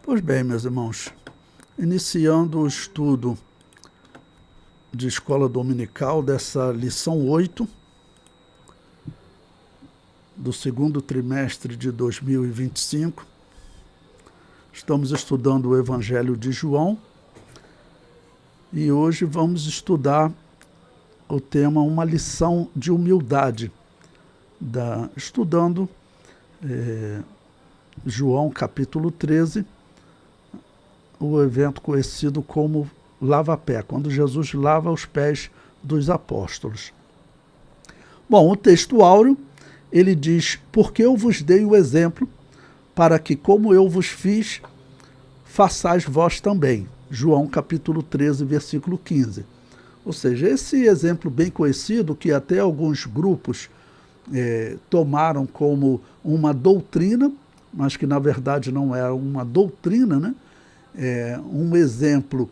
Pois bem, meus irmãos, iniciando o estudo de escola dominical dessa lição 8 do segundo trimestre de 2025, estamos estudando o Evangelho de João e hoje vamos estudar o tema Uma Lição de Humildade, estudando João capítulo 13, o evento conhecido como lava-pé, quando Jesus lava os pés dos apóstolos. Bom, o texto áureo, ele diz: porque eu vos dei o exemplo, para que, como eu vos fiz, façais vós também. João capítulo 13, versículo 15. Ou seja, esse exemplo bem conhecido, que até alguns grupos tomaram como uma doutrina, mas que na verdade não é uma doutrina, né? É um exemplo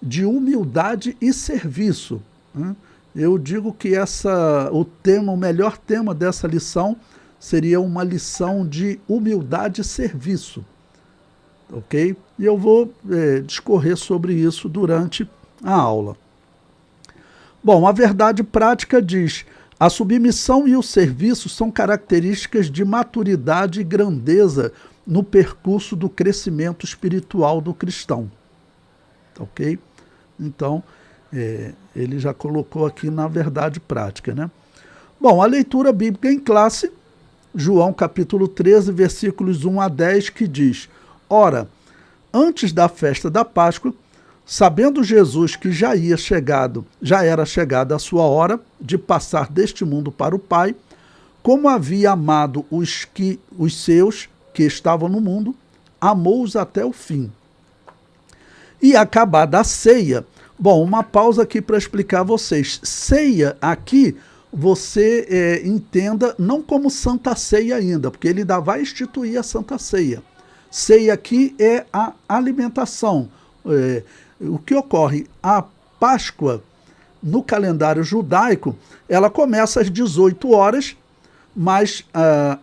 de humildade e serviço, né? Eu digo que o melhor tema dessa lição seria uma lição de humildade e serviço, ok? E eu vou discorrer sobre isso durante a aula. Bom, a verdade prática diz: a submissão e o serviço são características de maturidade e grandeza no percurso do crescimento espiritual do cristão. Ok? Então, ele já colocou aqui na verdade prática, né? Bom, a leitura bíblica em classe, João capítulo 13, versículos 1 a 10, que diz: ora, antes da festa da Páscoa, sabendo Jesus que já era chegada a sua hora de passar deste mundo para o Pai, como havia amado os seus que estavam no mundo, amou-os até o fim. E acabada a ceia, bom, uma pausa aqui para explicar a vocês. Ceia aqui, você entenda não como Santa Ceia ainda, porque ele ainda vai instituir a Santa Ceia. Ceia aqui é a alimentação. O que ocorre? A Páscoa, no calendário judaico, ela começa às 18 horas, mas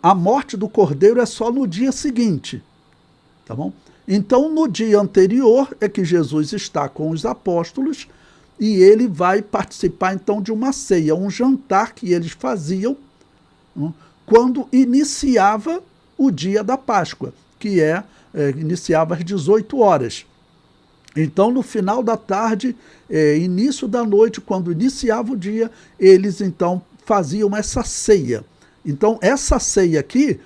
a morte do cordeiro é só no dia seguinte, tá bom? Então, no dia anterior é que Jesus está com os apóstolos e ele vai participar, então, de uma ceia, um jantar que eles faziam quando iniciava o dia da Páscoa, que iniciava às 18 horas. Então, no final da tarde, início da noite, quando iniciava o dia, eles, então, faziam essa ceia. Então, essa ceia aqui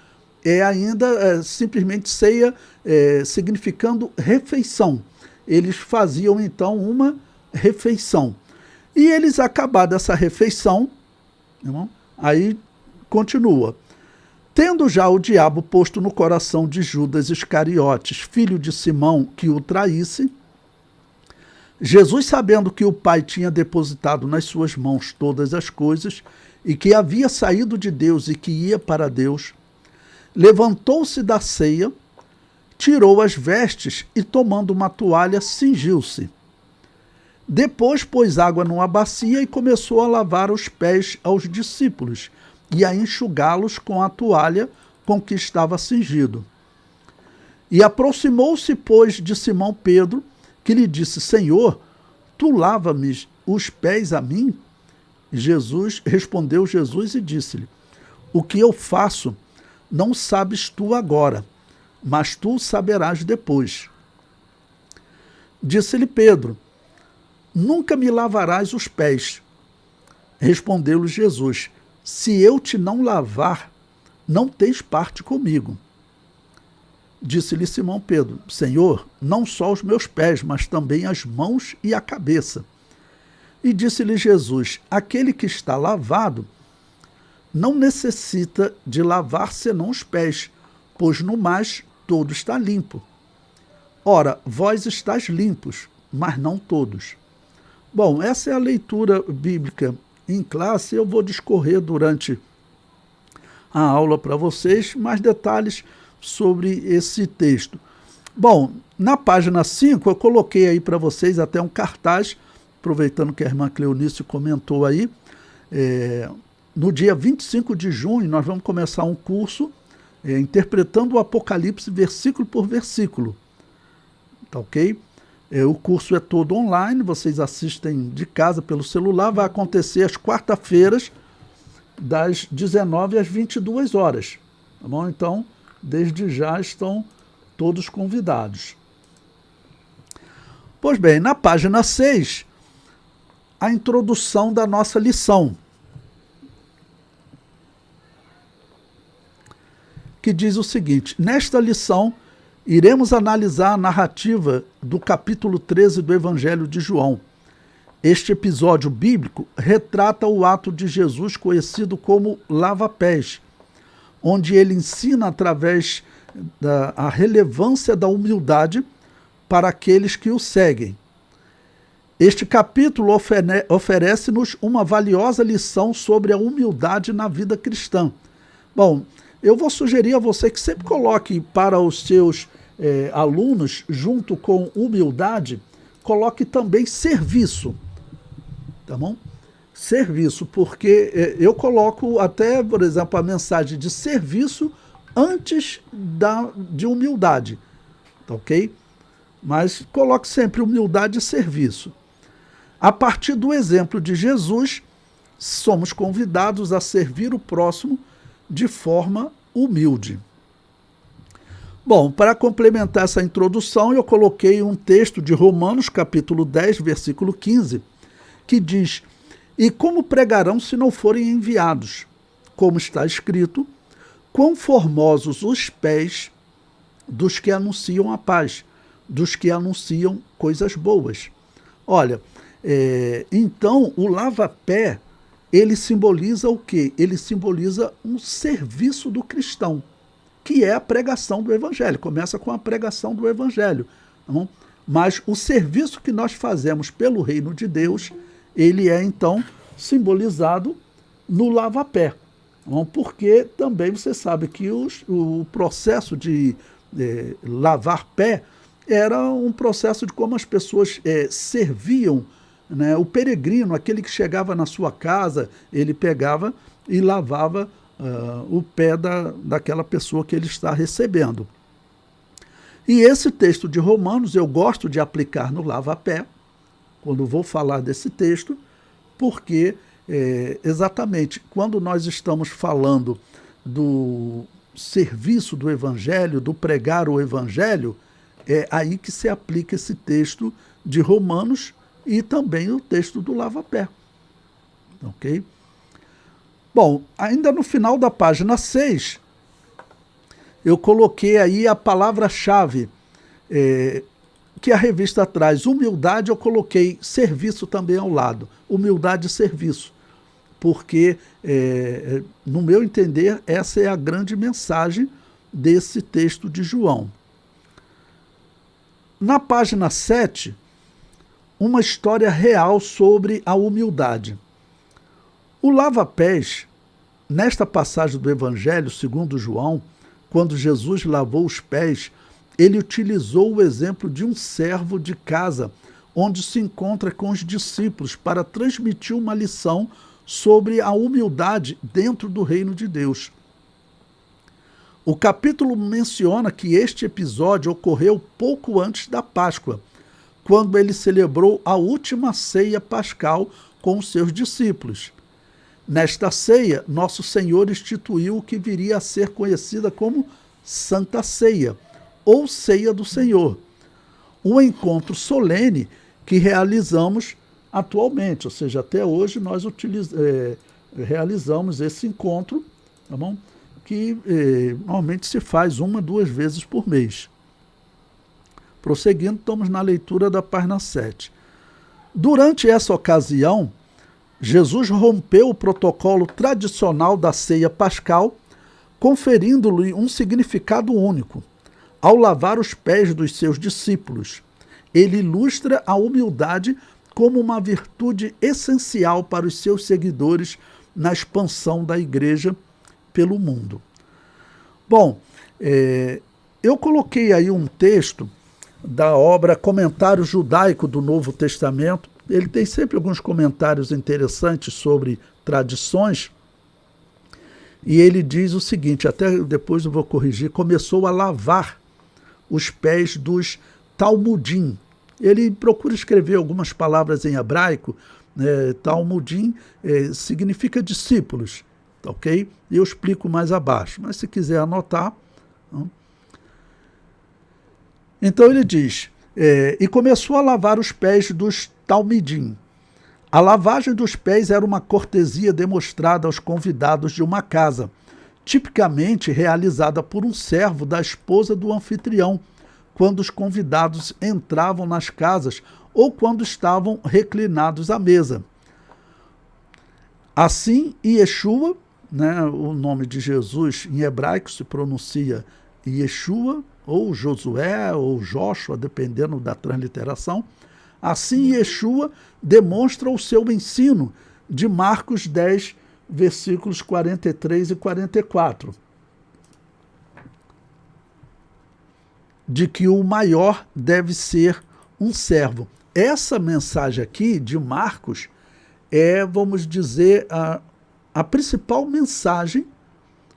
é ainda simplesmente ceia, significando refeição. Eles faziam, então, uma refeição. E eles, acabada essa refeição, aí continua. Tendo já o diabo posto no coração de Judas Iscariotes, filho de Simão, que o traísse, Jesus, sabendo que o Pai tinha depositado nas suas mãos todas as coisas, e que havia saído de Deus e que ia para Deus, levantou-se da ceia, tirou as vestes e, tomando uma toalha, cingiu-se. Depois pôs água numa bacia e começou a lavar os pés aos discípulos e a enxugá-los com a toalha com que estava cingido. E aproximou-se, pois, de Simão Pedro, que lhe disse: Senhor, tu lava-me os pés a mim? Respondeu Jesus e disse-lhe: o que eu faço não sabes tu agora, mas tu saberás depois. Disse-lhe Pedro: nunca me lavarás os pés. Respondeu-lhe Jesus: se eu te não lavar, não tens parte comigo. Disse-lhe Simão Pedro: Senhor, não só os meus pés, mas também as mãos e a cabeça. E disse-lhe Jesus: aquele que está lavado não necessita de lavar senão os pés, pois no mais todo está limpo. Ora, vós estáis limpos, mas não todos. Bom, essa é a leitura bíblica em classe. Eu vou discorrer durante a aula para vocês mais detalhes sobre esse texto. Bom, na página 5 eu coloquei aí para vocês até um cartaz, aproveitando que a irmã Cleonice comentou aí. No dia 25 de junho nós vamos começar um curso interpretando o Apocalipse versículo por versículo. tá ok? O curso é todo online, vocês assistem de casa pelo celular, vai acontecer às quarta-feiras, das 19 às 22 horas, tá bom? Então, desde já estão todos convidados. Pois bem, na página 6, a introdução da nossa lição, que diz o seguinte: nesta lição, iremos analisar a narrativa do capítulo 13 do Evangelho de João. Este episódio bíblico retrata o ato de Jesus conhecido como lava-pés, onde ele ensina através da relevância da humildade para aqueles que o seguem. Este capítulo oferece-nos uma valiosa lição sobre a humildade na vida cristã. Bom, eu vou sugerir a você que sempre coloque para os seus alunos, junto com humildade, coloque também serviço, tá bom? Serviço, porque eu coloco até, por exemplo, a mensagem de serviço antes de humildade, tá ok? Mas coloque sempre humildade e serviço. A partir do exemplo de Jesus, somos convidados a servir o próximo de forma humilde. Bom, para complementar essa introdução, eu coloquei um texto de Romanos, capítulo 10, versículo 15, que diz: e como pregarão se não forem enviados? Como está escrito, quão formosos os pés dos que anunciam a paz, dos que anunciam coisas boas. Olha, então o lava-pé, ele simboliza o quê? Ele simboliza um serviço do cristão, que é a pregação do Evangelho. Começa com a pregação do Evangelho. Tá bom? Mas o serviço que nós fazemos pelo reino de Deus, ele é então simbolizado no lava-pé. Tá bom? Porque também você sabe que o processo de lavar pé era um processo de como as pessoas serviam, né, o peregrino, aquele que chegava na sua casa, ele pegava e lavava o pé daquela pessoa que ele está recebendo. E esse texto de Romanos eu gosto de aplicar no lava-pé, quando vou falar desse texto, porque exatamente quando nós estamos falando do serviço do Evangelho, do pregar o Evangelho, é aí que se aplica esse texto de Romanos e também o texto do lava-pé. Ok? Bom, ainda no final da página 6, eu coloquei aí a palavra-chave que a revista traz. Humildade, eu coloquei serviço também ao lado. Humildade e serviço. Porque, no meu entender, essa é a grande mensagem desse texto de João. Na página 7, uma história real sobre a humildade. O lava-pés, nesta passagem do Evangelho, segundo João, quando Jesus lavou os pés, ele utilizou o exemplo de um servo de casa, onde se encontra com os discípulos para transmitir uma lição sobre a humildade dentro do reino de Deus. O capítulo menciona que este episódio ocorreu pouco antes da Páscoa, quando ele celebrou a última ceia pascal com os seus discípulos. Nesta ceia, nosso Senhor instituiu o que viria a ser conhecida como Santa Ceia, ou Ceia do Senhor, um encontro solene que realizamos atualmente, ou seja, até hoje nós realizamos esse encontro, tá bom? Que normalmente se faz 1 a 2 vezes por mês. Prosseguindo, estamos na leitura da página 7. Durante essa ocasião, Jesus rompeu o protocolo tradicional da ceia pascal, conferindo-lhe um significado único. Ao lavar os pés dos seus discípulos, ele ilustra a humildade como uma virtude essencial para os seus seguidores na expansão da igreja pelo mundo. Bom, eu coloquei aí um texto da obra Comentário Judaico do Novo Testamento. Ele tem sempre alguns comentários interessantes sobre tradições, e ele diz o seguinte, até depois eu vou corrigir: começou a lavar os pés dos Talmudim. Ele procura escrever algumas palavras em hebraico. Talmudim significa discípulos, ok? Eu explico mais abaixo, mas se quiser anotar. Então ele diz, e começou a lavar os pés dos talmidim. A lavagem dos pés era uma cortesia demonstrada aos convidados de uma casa, tipicamente realizada por um servo da esposa do anfitrião, quando os convidados entravam nas casas ou quando estavam reclinados à mesa. Assim, Yeshua, o nome de Jesus em hebraico se pronuncia Yeshua, ou Josué, ou Joshua, dependendo da transliteração. Assim, Yeshua demonstra o seu ensino de Marcos 10, versículos 43 e 44. De que o maior deve ser um servo. Essa mensagem aqui de Marcos é, vamos dizer, a principal mensagem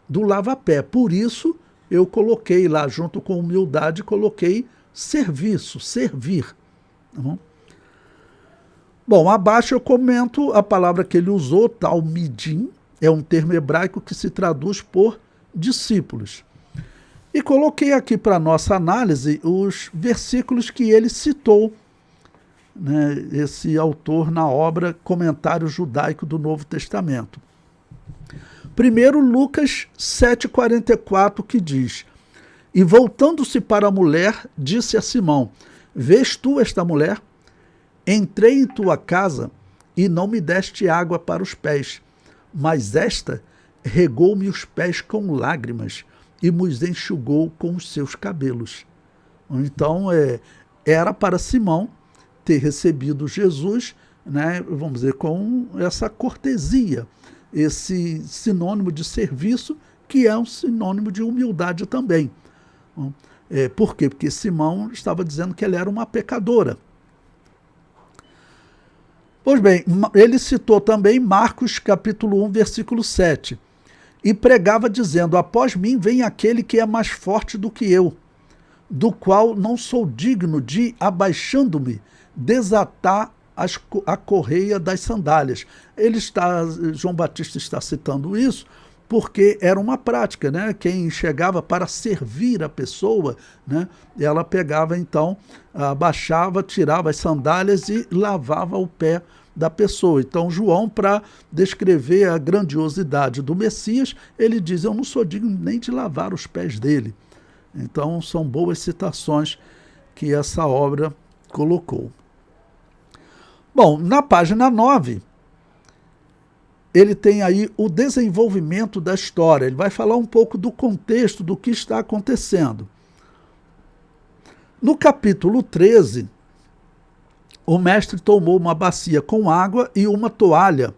do lava-pé. Por isso, eu coloquei lá, junto com humildade, coloquei serviço, servir. Tá bom? Bom, abaixo eu comento a palavra que ele usou, talmidim, é um termo hebraico que se traduz por discípulos. E coloquei aqui para nossa análise os versículos que ele citou, esse autor na obra Comentário Judaico do Novo Testamento. Primeiro, Lucas 7,44, que diz, e voltando-se para a mulher, disse a Simão, vês tu esta mulher? Entrei em tua casa e não me deste água para os pés, mas esta regou-me os pés com lágrimas e nos enxugou com os seus cabelos. Então, era para Simão ter recebido Jesus, vamos dizer, com essa cortesia, esse sinônimo de serviço, que é um sinônimo de humildade também. Por quê? Porque Simão estava dizendo que ela era uma pecadora. Pois bem, ele citou também Marcos capítulo 1, versículo 7, e pregava dizendo, após mim vem aquele que é mais forte do que eu, do qual não sou digno de, abaixando-me, desatar a correia das sandálias. João Batista está citando isso porque era uma prática, Quem chegava para servir a pessoa, ela pegava então, abaixava, tirava as sandálias e lavava o pé da pessoa. Então João, para descrever a grandiosidade do Messias, ele diz, eu não sou digno nem de lavar os pés dele. Então são boas citações que essa obra colocou. Bom, na página 9, ele tem aí o desenvolvimento da história. Ele vai falar um pouco do contexto, do que está acontecendo. No capítulo 13, o mestre tomou uma bacia com água e uma toalha,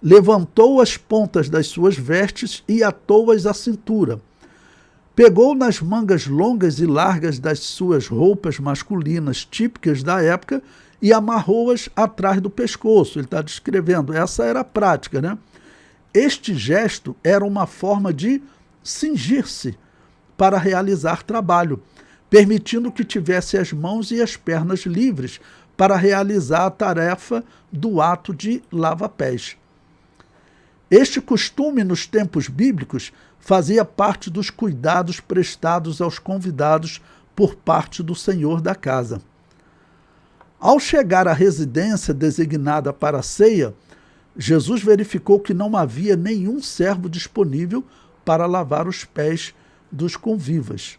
levantou as pontas das suas vestes e atou-as à cintura. Pegou nas mangas longas e largas das suas roupas masculinas típicas da época e amarrou-as atrás do pescoço. Ele está descrevendo, essa era a prática, Este gesto era uma forma de cingir-se para realizar trabalho, permitindo que tivesse as mãos e as pernas livres para realizar a tarefa do ato de lava-pés. Este costume nos tempos bíblicos fazia parte dos cuidados prestados aos convidados por parte do senhor da casa. Ao chegar à residência designada para a ceia, Jesus verificou que não havia nenhum servo disponível para lavar os pés dos convivas.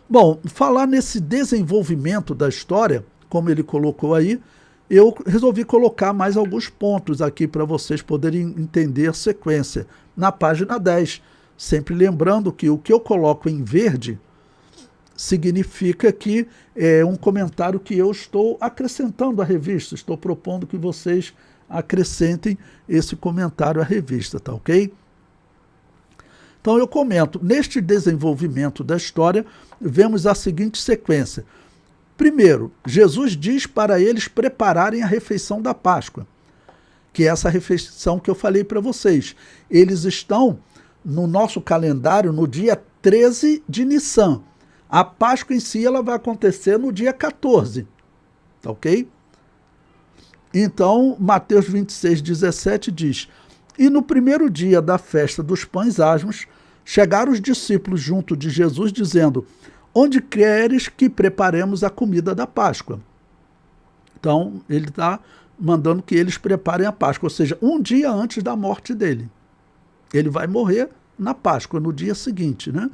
Bom, falar nesse desenvolvimento da história, como ele colocou aí, eu resolvi colocar mais alguns pontos aqui para vocês poderem entender a sequência. Na página 10, sempre lembrando que o que eu coloco em verde significa que é um comentário que eu estou acrescentando à revista, estou propondo que vocês acrescentem esse comentário à revista, tá ok? Então eu comento, neste desenvolvimento da história, vemos a seguinte sequência. Primeiro, Jesus diz para eles prepararem a refeição da Páscoa, que é essa refeição que eu falei para vocês. Eles estão no nosso calendário no dia 13 de Nissan. A Páscoa em si ela vai acontecer no dia 14, tá ok? Então, Mateus 26, 17 diz: E no primeiro dia da festa dos pães asmos, chegaram os discípulos junto de Jesus, dizendo: Onde queres que preparemos a comida da Páscoa? Então, ele está mandando que eles preparem a Páscoa, ou seja, um dia antes da morte dele. Ele vai morrer na Páscoa, no dia seguinte, né?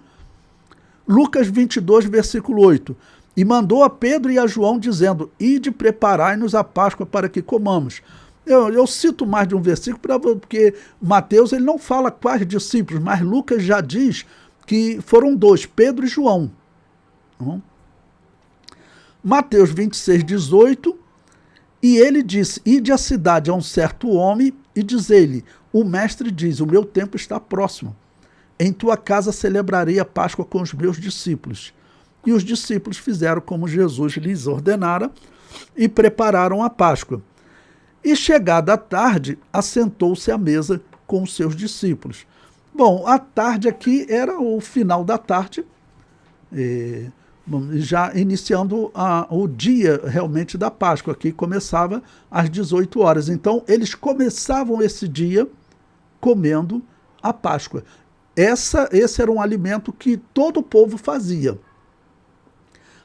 Lucas 22, versículo 8. E mandou a Pedro e a João, dizendo: Ide, preparai-nos a Páscoa para que comamos. Eu cito mais de um versículo, porque Mateus ele não fala quais discípulos, mas Lucas já diz que foram dois, Pedro e João. Mateus 26, 18. E ele disse: Ide à cidade a um certo homem e diz-lhe: O mestre diz, o meu tempo está próximo. Em tua casa celebrarei a Páscoa com os meus discípulos. E os discípulos fizeram como Jesus lhes ordenara e prepararam a Páscoa. E chegada a tarde, assentou-se à mesa com os seus discípulos. Bom, a tarde aqui era o final da tarde, já iniciando o dia realmente da Páscoa, que começava às 18 horas. Então, eles começavam esse dia comendo a Páscoa. Esse era um alimento que todo o povo fazia.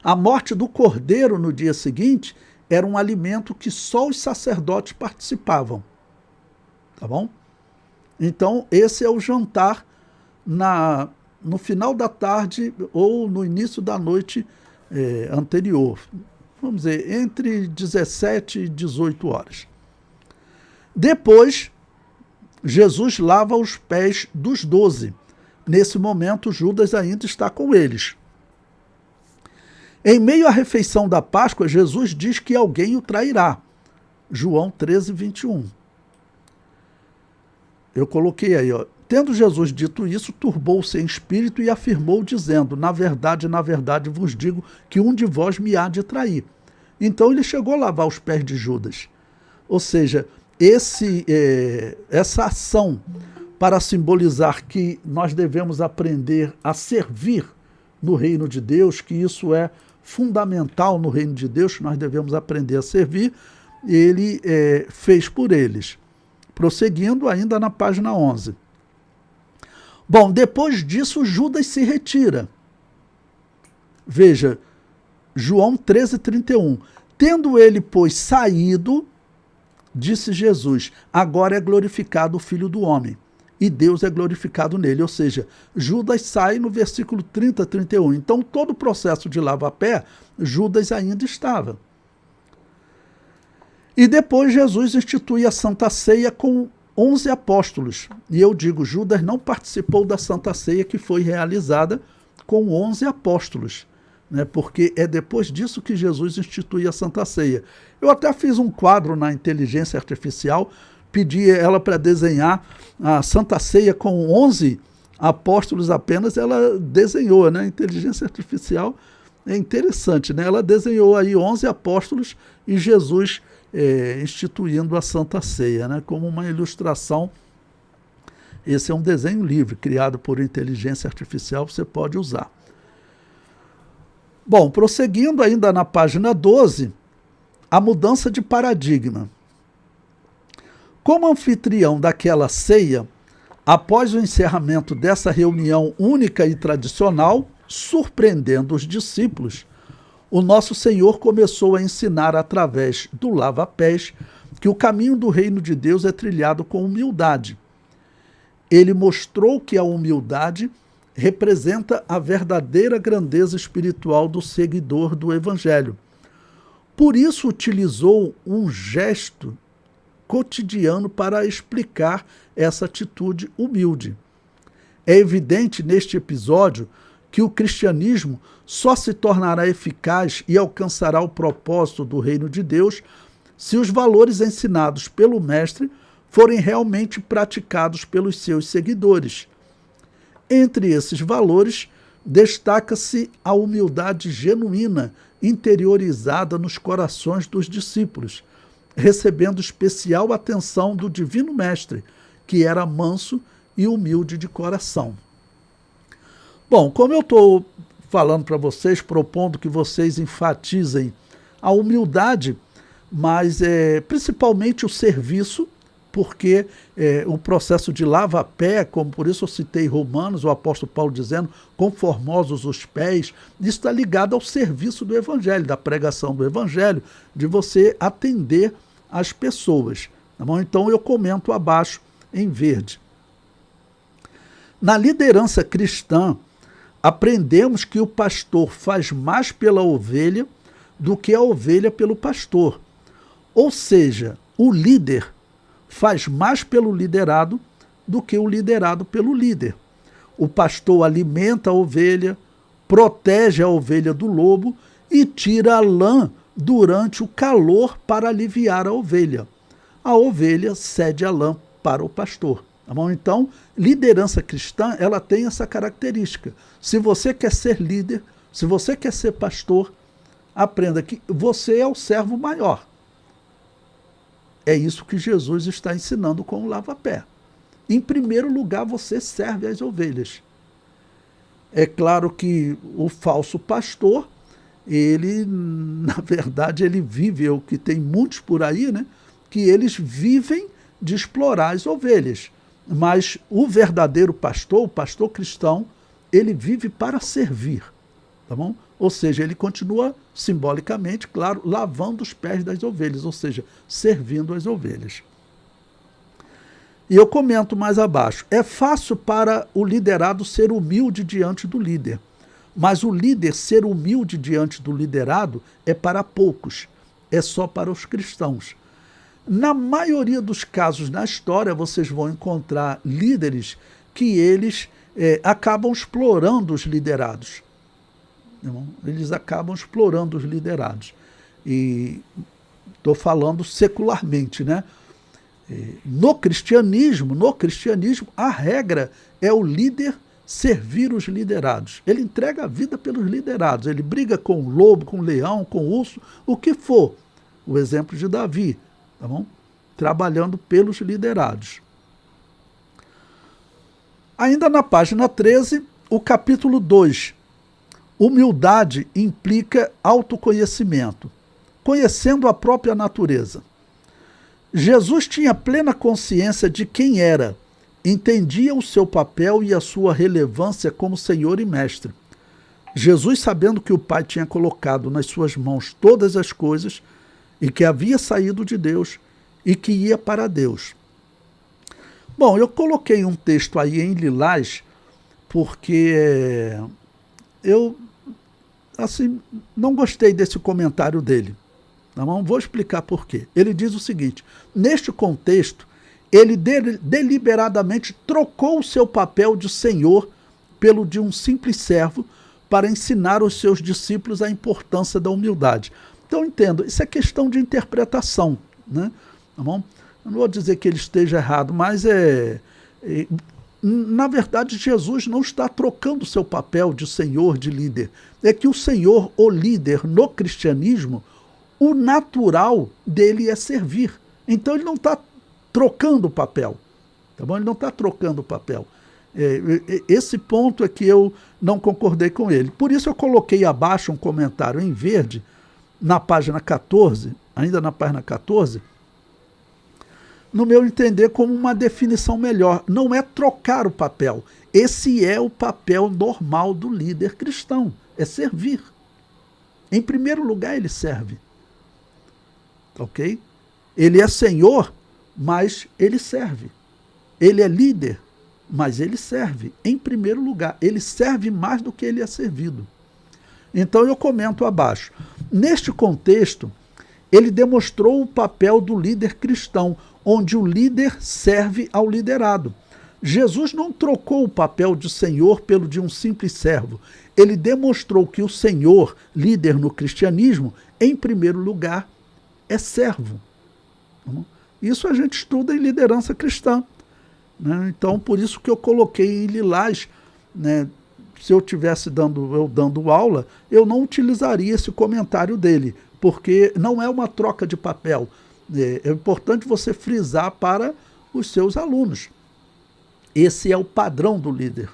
A morte do cordeiro no dia seguinte era um alimento que só os sacerdotes participavam. Tá bom? Então, esse é o jantar no final da tarde ou no início da noite anterior. Vamos dizer, entre 17 e 18 horas. Depois, Jesus lava os pés dos 12. Nesse momento, Judas ainda está com eles. Em meio à refeição da Páscoa, Jesus diz que alguém o trairá. João 13, 21. Eu coloquei aí, ó. Tendo Jesus dito isso, turbou-se em espírito e afirmou, dizendo: na verdade, vos digo que um de vós me há de trair. Então ele chegou a lavar os pés de Judas. Ou seja, essa ação para simbolizar que nós devemos aprender a servir no reino de Deus, que isso é fundamental no reino de Deus, que nós devemos aprender a servir, ele fez por eles. Prosseguindo ainda na página 11. Bom, depois disso, Judas se retira. Veja, João 13, 31. Tendo ele, pois, saído, disse Jesus: agora é glorificado o Filho do Homem, e Deus é glorificado nele. Ou seja, Judas sai no versículo 30, 31. Então, todo o processo de lava-pé, Judas ainda estava. E depois Jesus institui a Santa Ceia com 11 apóstolos. E eu digo, Judas não participou da Santa Ceia que foi realizada com 11 apóstolos, né? Porque é depois disso que Jesus institui a Santa Ceia. Eu até fiz um quadro na inteligência artificial, pedi ela para desenhar a Santa Ceia com 11 apóstolos apenas, ela desenhou, né? A inteligência artificial é interessante, né? Ela desenhou aí 11 apóstolos e Jesus instituindo a Santa Ceia, né? Como uma ilustração. Esse é um desenho livre, criado por inteligência artificial, você pode usar. Bom, prosseguindo ainda na página 12, a mudança de paradigma. Como anfitrião daquela ceia, após o encerramento dessa reunião única e tradicional, surpreendendo os discípulos, o nosso Senhor começou a ensinar através do lava-pés que o caminho do reino de Deus é trilhado com humildade. Ele mostrou que a humildade representa a verdadeira grandeza espiritual do seguidor do Evangelho. Por isso utilizou um gesto cotidiano para explicar essa atitude humilde. É evidente neste episódio que o cristianismo só se tornará eficaz e alcançará o propósito do reino de Deus se os valores ensinados pelo Mestre forem realmente praticados pelos seus seguidores. Entre esses valores, destaca-se a humildade genuína, interiorizada nos corações dos discípulos, recebendo especial atenção do Divino Mestre, que era manso e humilde de coração. Bom, como eu estou falando para vocês, propondo que vocês enfatizem a humildade, mas principalmente o serviço, porque o processo de lava-pé, como por isso eu citei Romanos, o apóstolo Paulo dizendo, conformosos os pés, isso está ligado ao serviço do evangelho, da pregação do evangelho, de você atender as pessoas. Tá bom? Então eu comento abaixo em verde. Na liderança cristã, aprendemos que o pastor faz mais pela ovelha do que a ovelha pelo pastor. Ou seja, o líder faz mais pelo liderado do que o liderado pelo líder. O pastor alimenta a ovelha, protege a ovelha do lobo e tira a lã durante o calor para aliviar a ovelha. A ovelha cede a lã para o pastor. Tá bom? Então, liderança cristã, ela tem essa característica. Se você quer ser líder, se você quer ser pastor, aprenda que você é o servo maior. É isso que Jesus está ensinando com o lava-pé. Em primeiro lugar, você serve as ovelhas. É claro que o falso pastor, ele, na verdade, ele vive, o que tem muitos por aí, né? Que eles vivem de explorar as ovelhas. Mas o verdadeiro pastor, o pastor cristão, ele vive para servir. Tá bom? Ou seja, ele continua simbolicamente, claro, lavando os pés das ovelhas, ou seja, servindo as ovelhas. E eu comento mais abaixo. É fácil para o liderado ser humilde diante do líder, mas o líder ser humilde diante do liderado é para poucos, é só para os cristãos. Na maioria dos casos na história, vocês vão encontrar líderes que eles acabam explorando os liderados. Eles acabam explorando os liderados. E estou falando secularmente, né? No cristianismo, a regra é o líder servir os liderados. Ele entrega a vida pelos liderados. Ele briga com o lobo, com o leão, com o urso, o que for. O exemplo de Davi, tá bom? Trabalhando pelos liderados. Ainda na página 13, o capítulo 2. Humildade implica autoconhecimento, conhecendo a própria natureza. Jesus tinha plena consciência de quem era, entendia o seu papel e a sua relevância como Senhor e Mestre. Jesus, sabendo que o Pai tinha colocado nas suas mãos todas as coisas e que havia saído de Deus e que ia para Deus. Bom, eu coloquei um texto aí em lilás porque eu não gostei desse comentário dele. Tá bom? Vou explicar por quê. Ele diz o seguinte: neste contexto, ele deliberadamente trocou o seu papel de Senhor pelo de um simples servo para ensinar aos seus discípulos a importância da humildade. Então, entendo, isso é questão de interpretação, né? Tá bom? Eu não vou dizer que ele esteja errado, mas na verdade, Jesus não está trocando o seu papel de Senhor, de líder. É que o Senhor, o líder no cristianismo, o natural dele é servir. Então ele não está trocando o papel. Tá bom? Ele não está trocando o papel. Esse ponto é que eu não concordei com ele. Por isso eu coloquei abaixo um comentário em verde, na página 14, ainda na página 14, no meu entender, como uma definição melhor. Não é trocar o papel. Esse é o papel normal do líder cristão. É servir. Em primeiro lugar, ele serve. Ok? Ele é Senhor, mas ele serve. Ele é líder, mas ele serve. Em primeiro lugar, ele serve mais do que ele é servido. Então eu comento abaixo. Neste contexto, ele demonstrou o papel do líder cristão, onde o líder serve ao liderado. Jesus não trocou o papel de Senhor pelo de um simples servo. Ele demonstrou que o Senhor, líder no cristianismo, em primeiro lugar, é servo. Isso a gente estuda em liderança cristã, né? Então, por isso que eu coloquei em lilás, né? Se eu estivesse dando aula, eu não utilizaria esse comentário dele, porque não é uma troca de papel. É importante você frisar para os seus alunos. Esse é o padrão do líder.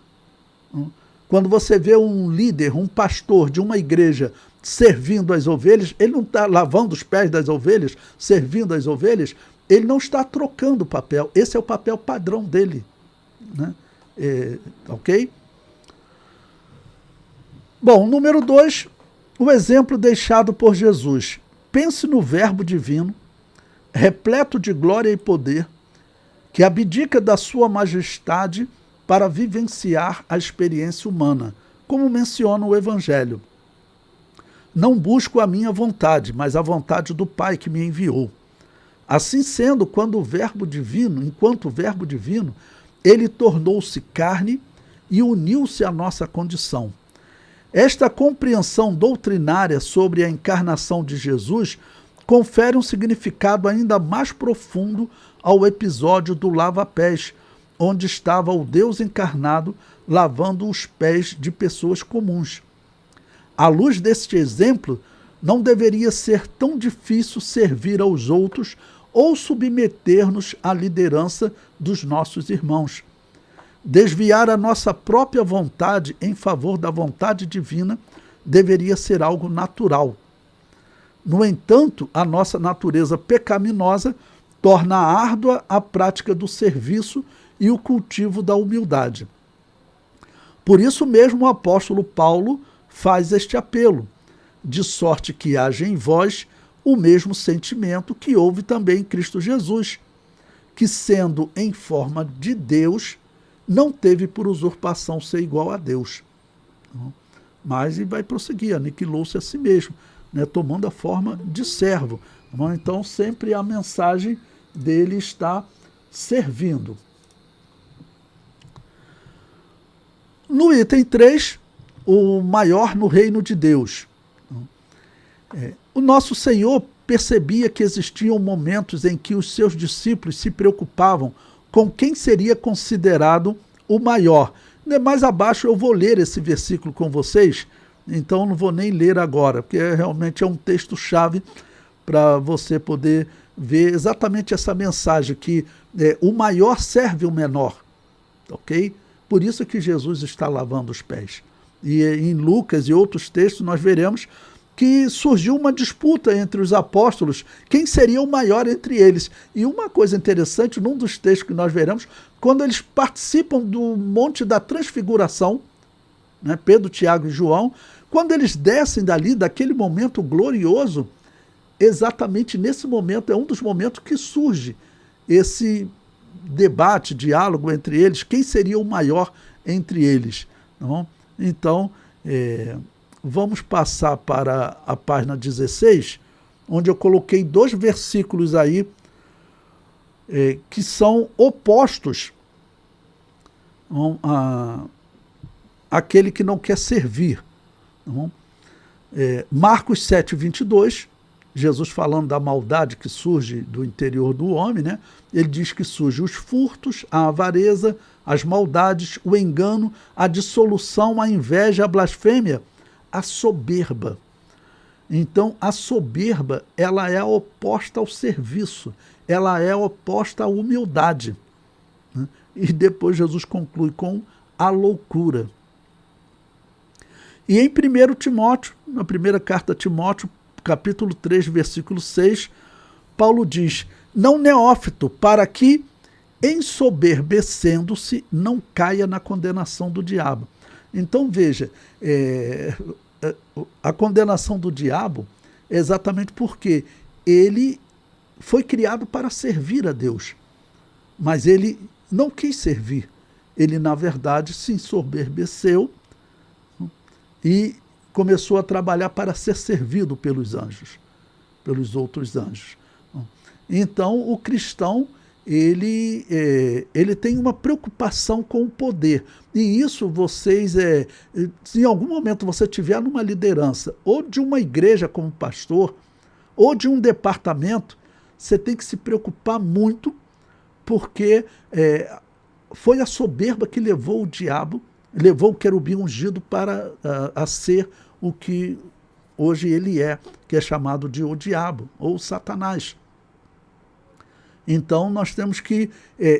Quando você vê um líder, um pastor de uma igreja servindo as ovelhas, ele não está lavando os pés das ovelhas, servindo as ovelhas, ele não está trocando o papel. Esse é o papel padrão dele, né? Ok? Bom, número 2, o exemplo deixado por Jesus. Pense no Verbo divino, repleto de glória e poder, que abdica da sua majestade para vivenciar a experiência humana, como menciona o Evangelho. Não busco a minha vontade, mas a vontade do Pai que me enviou. Assim sendo, enquanto o Verbo divino, ele tornou-se carne e uniu-se à nossa condição. Esta compreensão doutrinária sobre a encarnação de Jesus confere um significado ainda mais profundo ao episódio do lava-pés, onde estava o Deus encarnado lavando os pés de pessoas comuns. À luz deste exemplo, não deveria ser tão difícil servir aos outros ou submeter-nos à liderança dos nossos irmãos. Desviar a nossa própria vontade em favor da vontade divina deveria ser algo natural. No entanto, a nossa natureza pecaminosa torna árdua a prática do serviço e o cultivo da humildade. Por isso mesmo o apóstolo Paulo faz este apelo, de sorte que haja em vós o mesmo sentimento que houve também em Cristo Jesus, que sendo em forma de Deus, não teve por usurpação ser igual a Deus. Mas ele vai prosseguir, aniquilou-se a si mesmo, né, tomando a forma de servo. Então sempre a mensagem dele está servindo. No item 3, o maior no reino de Deus. O nosso Senhor percebia que existiam momentos em que os seus discípulos se preocupavam com quem seria considerado o maior. Mais abaixo eu vou ler esse versículo com vocês, então não vou nem ler agora, porque realmente é um texto-chave para você poder ver exatamente essa mensagem, que o maior serve o menor, ok? Por isso que Jesus está lavando os pés. E em Lucas e outros textos nós veremos que surgiu uma disputa entre os apóstolos, quem seria o maior entre eles. E uma coisa interessante, num dos textos que nós veremos, quando eles participam do Monte da Transfiguração, né, Pedro, Tiago e João, quando eles descem dali, daquele momento glorioso, exatamente nesse momento, é um dos momentos que surge esse debate, diálogo entre eles, quem seria o maior entre eles. Não? Então, vamos passar para a página 16, onde eu coloquei 2 versículos aí que são opostos àquele que não quer servir. Marcos 7, 22, Jesus falando da maldade que surge do interior do homem, né? Ele diz que surge os furtos, a avareza, as maldades, o engano, a dissolução, a inveja, a blasfêmia, a soberba. Então, a soberba, ela é oposta ao serviço, ela é oposta à humildade. Né? E depois Jesus conclui com a loucura. E em 1 Timóteo, na primeira carta a Timóteo, capítulo 3, versículo 6, Paulo diz: não neófito, para que, ensoberbecendo-se, não caia na condenação do diabo. Então, veja, a condenação do diabo é exatamente porque ele foi criado para servir a Deus, mas ele não quis servir. Ele, na verdade, se ensoberbeceu e começou a trabalhar para ser servido pelos anjos, pelos outros anjos. Então, o cristão, ele tem uma preocupação com o poder. E isso vocês, se em algum momento você tiver numa liderança, ou de uma igreja como pastor, ou de um departamento, você tem que se preocupar muito, porque foi a soberba que levou o diabo, levou o querubim ungido para a ser o que hoje ele é, que é chamado de o diabo, ou Satanás. Então, nós temos que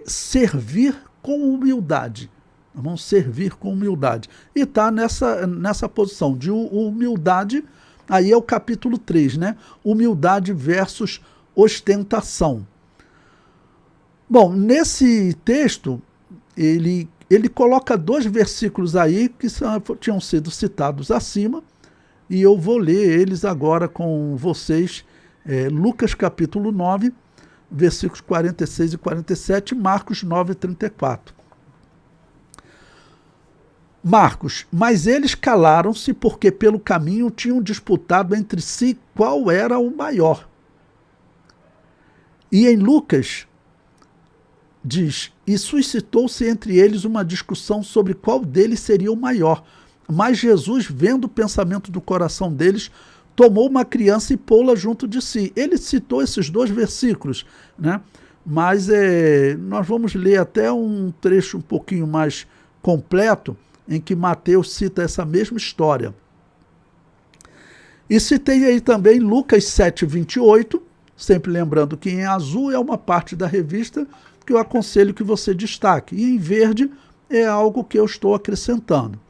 servir com humildade, Vamos servir com humildade. E está nessa posição de humildade, aí é o capítulo 3, né? Humildade versus ostentação. Bom, nesse texto, ele coloca 2 versículos aí que tinham sido citados acima, e eu vou ler eles agora com vocês. Lucas capítulo 9, versículos 46 e 47, Marcos 9, 34. Marcos, mas eles calaram-se porque pelo caminho tinham disputado entre si qual era o maior. E em Lucas diz, e suscitou-se entre eles uma discussão sobre qual deles seria o maior. Mas Jesus, vendo o pensamento do coração deles, tomou uma criança e pô-la junto de si. Ele citou esses 2 versículos, né? Mas nós vamos ler até um trecho um pouquinho mais completo, em que Mateus cita essa mesma história. E citei aí também Lucas 7, 28, sempre lembrando que em azul é uma parte da revista que eu aconselho que você destaque, e em verde é algo que eu estou acrescentando.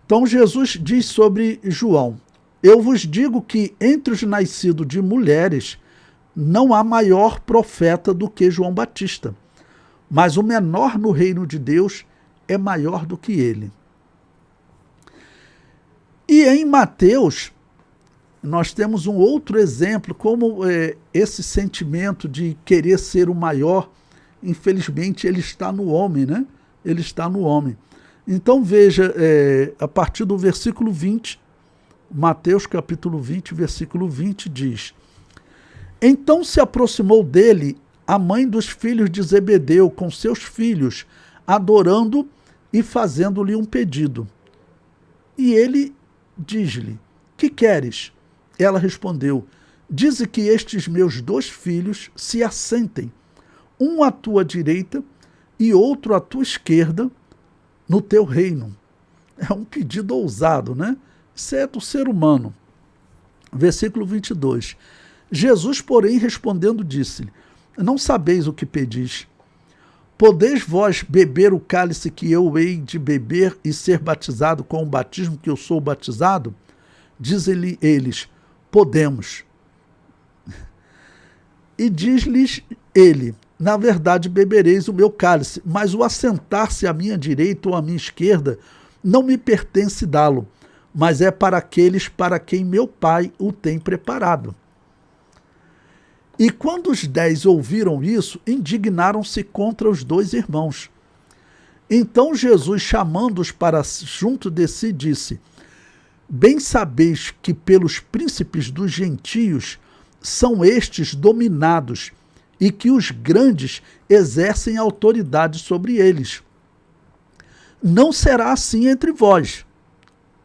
Então Jesus diz sobre João, eu vos digo que entre os nascidos de mulheres não há maior profeta do que João Batista, mas o menor no reino de Deus é maior do que ele. E em Mateus, nós temos um outro exemplo, como esse sentimento de querer ser o maior, infelizmente, ele está no homem, né? Ele está no homem. Então veja, a partir do versículo 20, Mateus capítulo 20, versículo 20 diz, então se aproximou dele a mãe dos filhos de Zebedeu com seus filhos, adorando e fazendo-lhe um pedido. E ele diz-lhe, que queres? Ela respondeu, dize que estes meus 2 filhos se assentem, um à tua direita e outro à tua esquerda, no teu reino. É um pedido ousado, né? Isso é do ser humano. Versículo 22. Jesus, porém, respondendo, disse-lhe, não sabeis o que pedis. Podeis vós beber o cálice que eu hei de beber e ser batizado com o batismo que eu sou batizado? Diz-lhe eles, podemos. E diz-lhes ele, na verdade bebereis o meu cálice, mas o assentar-se à minha direita ou à minha esquerda não me pertence dá-lo, mas é para aqueles para quem meu Pai o tem preparado. E quando os 10 ouviram isso, indignaram-se contra os 2 irmãos. Então Jesus, chamando-os para junto de si, disse, bem sabeis que pelos príncipes dos gentios são estes dominados, e que os grandes exercem autoridade sobre eles. Não será assim entre vós.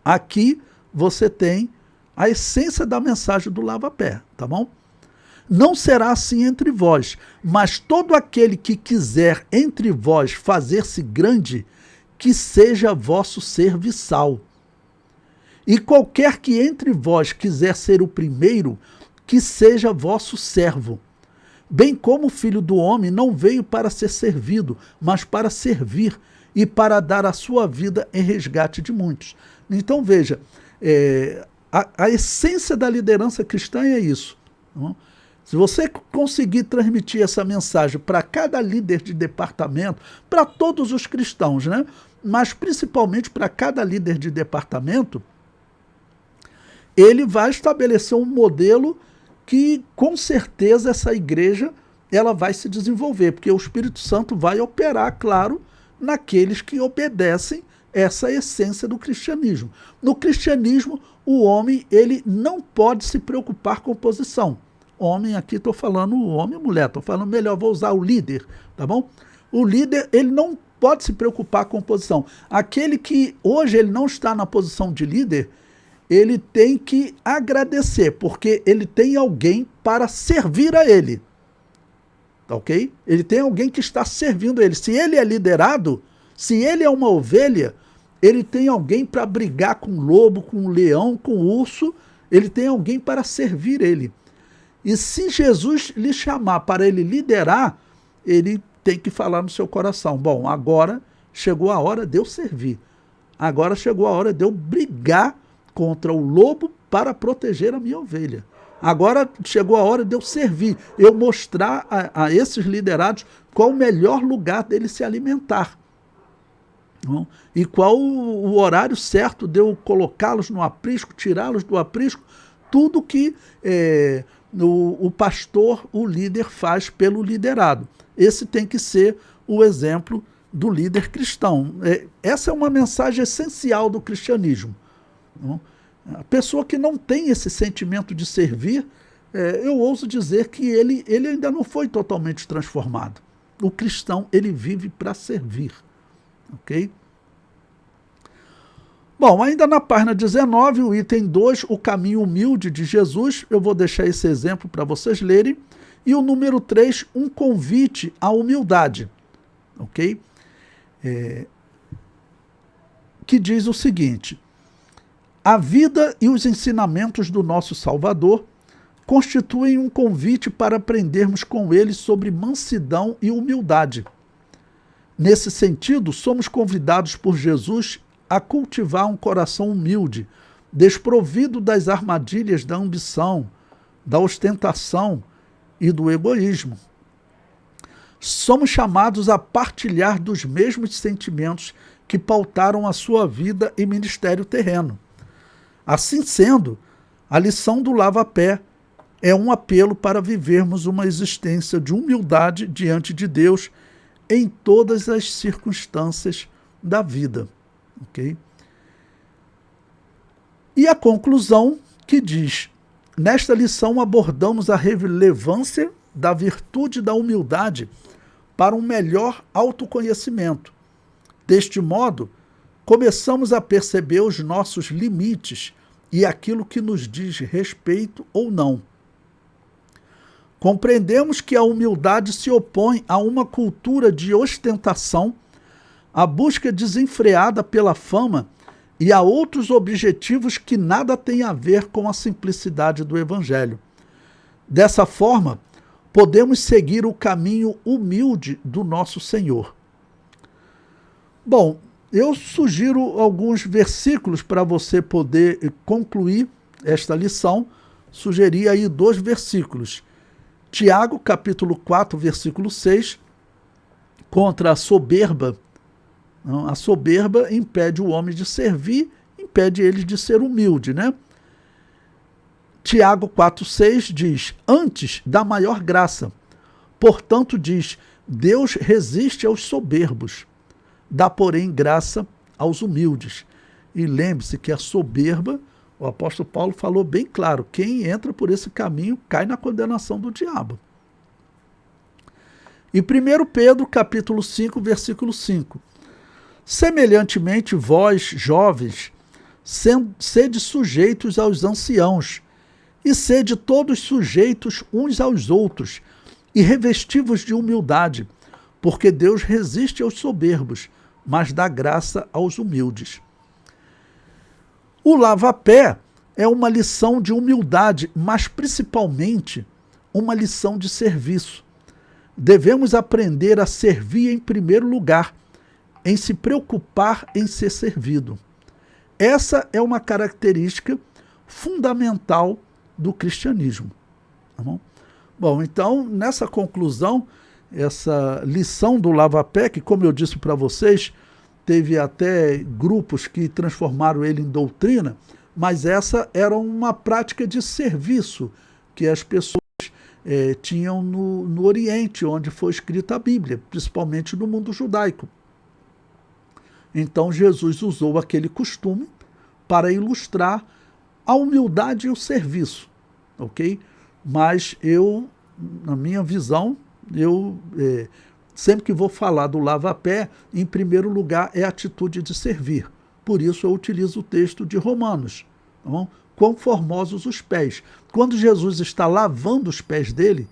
Aqui você tem a essência da mensagem do lava-pé, tá bom? Não será assim entre vós, mas todo aquele que quiser entre vós fazer-se grande, que seja vosso serviçal. E qualquer que entre vós quiser ser o primeiro, que seja vosso servo. Bem como o Filho do Homem não veio para ser servido, mas para servir e para dar a sua vida em resgate de muitos. Então veja, a essência da liderança cristã é isso. Não? Se você conseguir transmitir essa mensagem para cada líder de departamento, para todos os cristãos, né? Mas principalmente para cada líder de departamento, ele vai estabelecer um modelo que com certeza essa igreja ela vai se desenvolver, porque o Espírito Santo vai operar, claro, naqueles que obedecem essa essência do cristianismo. No cristianismo, o homem ele não pode se preocupar com posição. Homem, aqui estou falando homem e mulher, estou falando melhor, vou usar o líder, tá bom? O líder, ele não pode se preocupar com posição. Aquele que hoje ele não está na posição de líder, ele tem que agradecer, porque ele tem alguém para servir a ele. Tá ok? Ele tem alguém que está servindo a ele. Se ele é liderado, se ele é uma ovelha, ele tem alguém para brigar com o lobo, com o leão, com o urso, ele tem alguém para servir ele. E se Jesus lhe chamar para ele liderar, ele tem que falar no seu coração, bom, agora chegou a hora de eu servir. Agora chegou a hora de eu brigar contra o lobo para proteger a minha ovelha. Agora chegou a hora de eu servir, eu mostrar a esses liderados qual o melhor lugar deles se alimentar. Não? E qual o horário certo de eu colocá-los no aprisco, tirá-los do aprisco, tudo que o pastor, o líder faz pelo liderado. Esse tem que ser o exemplo do líder cristão. Essa é uma mensagem essencial do cristianismo. Não? A pessoa que não tem esse sentimento de servir, eu ouso dizer que ele ainda não foi totalmente transformado. O cristão, ele vive para servir. Ok? Bom, ainda na página 19, o item 2, o caminho humilde de Jesus, eu vou deixar esse exemplo para vocês lerem. E o número 3, um convite à humildade. Ok? Que diz o seguinte: a vida e os ensinamentos do nosso Salvador constituem um convite para aprendermos com ele sobre mansidão e humildade. Nesse sentido, somos convidados por Jesus a cultivar um coração humilde, desprovido das armadilhas da ambição, da ostentação e do egoísmo. Somos chamados a partilhar dos mesmos sentimentos que pautaram a sua vida e ministério terreno. Assim sendo, a lição do lava-pé é um apelo para vivermos uma existência de humildade diante de Deus em todas as circunstâncias da vida. Okay? E a conclusão que diz: nesta lição abordamos a relevância da virtude da humildade para um melhor autoconhecimento. Deste modo, começamos a perceber os nossos limites e aquilo que nos diz respeito ou não. Compreendemos que a humildade se opõe a uma cultura de ostentação, a busca desenfreada pela fama e a outros objetivos que nada têm a ver com a simplicidade do Evangelho. Dessa forma, podemos seguir o caminho humilde do nosso Senhor. Bom, eu sugiro alguns versículos para você poder concluir esta lição. Sugeri aí 2 versículos. Tiago, capítulo 4, versículo 6, contra a soberba. A soberba impede o homem de servir, impede ele de ser humilde, né? Tiago 4,6 diz: antes da maior graça. Portanto, diz: Deus resiste aos soberbos, dá, porém, graça aos humildes. E lembre-se que a soberba, o apóstolo Paulo falou bem claro, quem entra por esse caminho cai na condenação do diabo. E 1 Pedro, capítulo 5, versículo 5. Semelhantemente, vós, jovens, sede sujeitos aos anciãos, e sede todos sujeitos uns aos outros, e revestivos de humildade, porque Deus resiste aos soberbos, mas dá graça aos humildes. O lava-pé é uma lição de humildade, mas principalmente uma lição de serviço. Devemos aprender a servir em primeiro lugar, em se preocupar em ser servido. Essa é uma característica fundamental do cristianismo. Tá bom? Bom, então, nessa conclusão, essa lição do lava-pé, que, como eu disse para vocês, teve até grupos que transformaram ele em doutrina, mas essa era uma prática de serviço que as pessoas tinham no Oriente, onde foi escrita a Bíblia, principalmente no mundo judaico. Então Jesus usou aquele costume para ilustrar a humildade e o serviço, ok? Mas eu, na minha visão, sempre que vou falar do lava-pé, em primeiro lugar é a atitude de servir. Por isso eu utilizo o texto de Romanos. Tá bom? Quão formosos os pés. Quando Jesus está lavando os pés dele,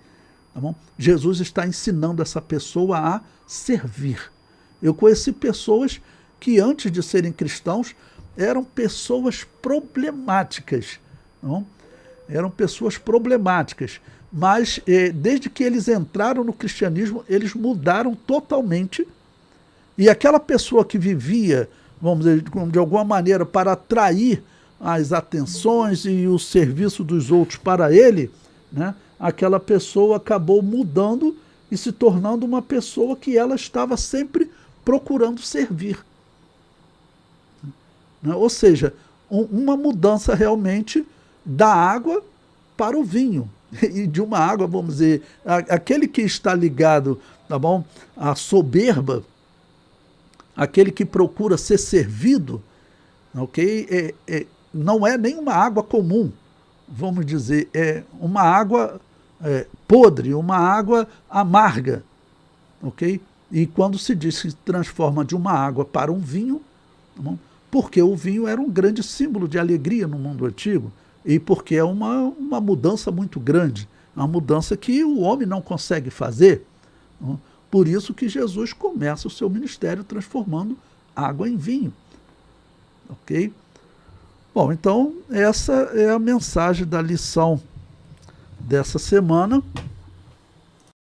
tá bom? Jesus está ensinando essa pessoa a servir. Eu conheci pessoas que antes de serem cristãos eram pessoas problemáticas. Tá bom? Eram pessoas problemáticas. Mas desde que eles entraram no cristianismo, eles mudaram totalmente E aquela pessoa que vivia, vamos dizer, de alguma maneira, para atrair as atenções e o serviço dos outros para ele, né, aquela pessoa acabou mudando e se tornando uma pessoa que ela estava sempre procurando servir. Né? Ou seja, uma mudança realmente da água para o vinho. E de uma água, vamos dizer, aquele que está ligado, tá bom, à soberba, aquele que procura ser servido, ok? Não é nem uma água comum, vamos dizer, é uma água podre, uma água amarga, ok? E quando se diz que se transforma de uma água para um vinho, tá bom? Porque o vinho era um grande símbolo de alegria no mundo antigo, e porque é uma mudança muito grande, uma mudança que o homem não consegue fazer. Tá bom? Por isso que Jesus começa o seu ministério transformando água em vinho. Ok? Bom, então essa é a mensagem da lição dessa semana.